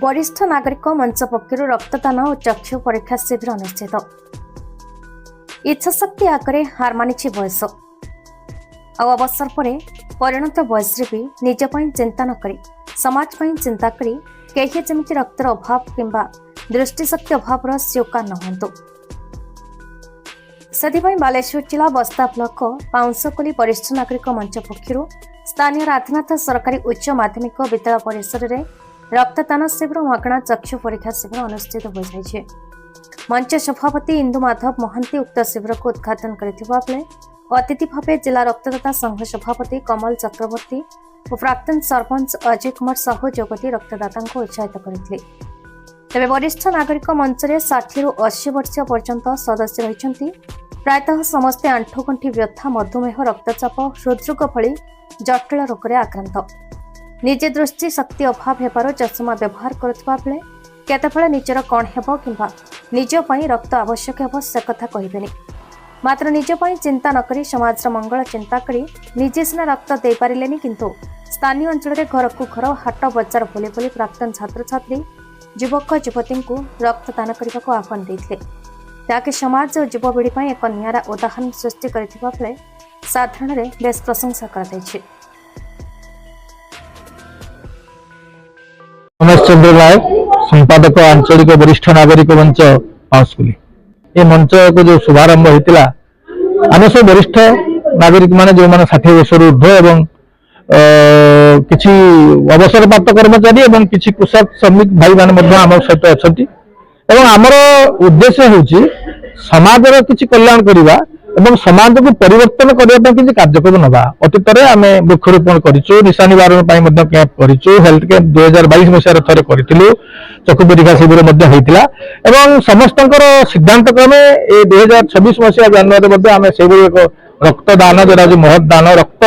वरिष्ठ नागरिक मंच पक्षर रक्तदान और चक्षु परीक्षा शिविर अनुष्ठित। इच्छाशक्ति आगे हार मानी बयस अवसर पर परिणत बयस भी निजपाई चिंता नक समाज चिंता करी कहीं जमी रक्तर अभाव किंबा दृष्टिशक्ति अभाव शिकार न हूँ से बालेश्वर जिला बस्ता ब्लॉक पाउंसकोली वरिष्ठ नागरिक मंच पक्षर स्थानीय राधनाथ सरकारी उच्च माध्यमिक विद्यालय परिसर में रक्तदान शिविर मागणा चक्षु परीक्षा शिविर अनुष्ठित हो जाए। मंच सभापति इंदु माधव महांती उक्त शिविर को उद्घाटन करथिबा अतिथि भाव जिला रक्तदाता संघ सभापति कमल चक्रवर्ती और प्राक्तन सरपंच अजय कुमार साहू जोगदी रक्तदाता उत्साहित करथिले। तेबे वरिष्ठ नागरिक मंच रे 60 रु 80 वर्ष पर्यंत सदस्य रहिछंती। प्रायतः समस्ते आंठुगंठी व्यथा मधुमेह रक्तचाप हृदरोग भली जटिल रोग रे आक्रांत। निजे दृष्टि शक्ति अभाव हेबार चषमा व्यवहार करुवा बेले केतेबेले निजर कौन हेब किंबा निज पई रक्त आवश्यक हेब से कथा कहिबेनी। मात्र निज पई चिंता न करी समाज मंगल चिंता करी निजे सिना रक्त दे पारिलेनी किंतु स्थानीय अंचल रे घर को घर हाट बजार बोली बोली प्राक्तन छात्र छात्री युवक युवती को रक्तदान करने को आह्वान देते ताकि समाज और युवपीढ़ी पई एक नियारा उदाहरण सृष्टि करथिबा बेले साधारण रे बेस प्रशंसा कराଯାଇଛି। चंद्र राय संपादक आंचलिक वरिष्ठ नागरिक मंच पाउंसकोली ये मंच को जो शुभारंभ होता आम सब वरिष्ठ नागरिक माने जो माने 60 वर्ष ऊर्ध्व एवं किसी अवसर प्राप्त कर्मचारी एवं किसी कृषक श्रमिक भाई माने आम सहित अच्छा आमर उद्देश्य हूँ समाज किसी कल्याण करवा एवं समाज को परिवर्तन करने किसी कार्यक्रम नवा। अतीत में आम वृक्षरोपण करूँ निशा निवारण कैंप करूँ हेल्थ कैंप 2022 मसीह थे करूँ चक्षु परीक्षा शिविर एवं समस्त सिद्धांत क्रमे 2026 मसीहा जनवरी आम से एक रक्तदान जोटा महत दान रक्त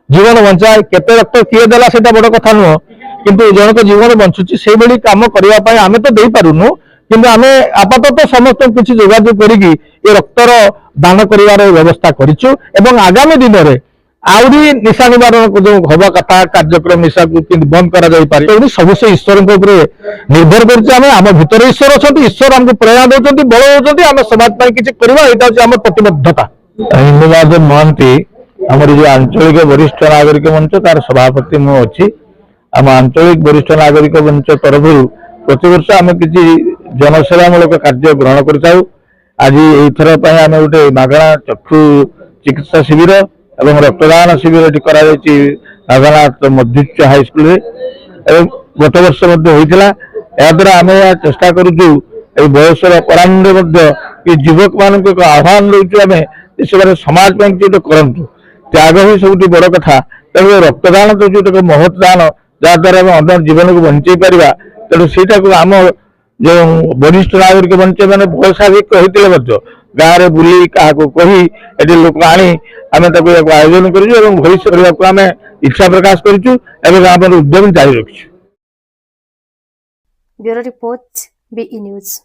जीवन बंचाए केते रक्त किए देला सेटा बड़ कथा नुह किंतु जनक जीवन बंचुची से भली काम करने आम तो दे पारुनु किंतु आम आपातत समस्त किसी जोगाजोग करी रक्तर दान कर व्यवस्था करूँ एवं आगामी दिन में आहरी निशा निवारण जो हवा कथा कार्यक्रम निशा को बंद कर सब से ईश्वर निर्भर करम भीतर ईश्वर अच्छा ईश्वर आमको प्रेरणा दौरान बल होती आम समाज किसी करम प्रतिबद्धता। इंदुमाधव महांती आमर जो आंचलिक वरिष्ठ नागरिक मंच तार सभापति मुझे आम आंचलिक वरिष्ठ नागरिक मंच तरफ प्रतिवर्ष आम किसी जनसेवामूलक कार्य ग्रहण कर आज एथर आम गोटे मागणा चक्षु चिकित्सा शिविर एवं रक्तदान शिविर नागनाथ मध्युच्च हाईस्कल गत वर्ष होता आम यह चेष्टा करुचु बयसर परांडे युवक मान आह्वान दूसरे आम से समाज करूँ त्याग ही सब बड़ कथा तेणु रक्तदान तो जो महत दान जहाद्वारा अन्य जीवन को बंचे पारा तेणु से आम जो वरिष्ठ नागरिक मंच मैंने बयसाधिक होते गाँव में बुली क्या कही ये लोक आनी आम आयोजन करूँ भविष्य करने आम इच्छा प्रकाश करुँ उद्यम जारी रखी। Bureau report BE news.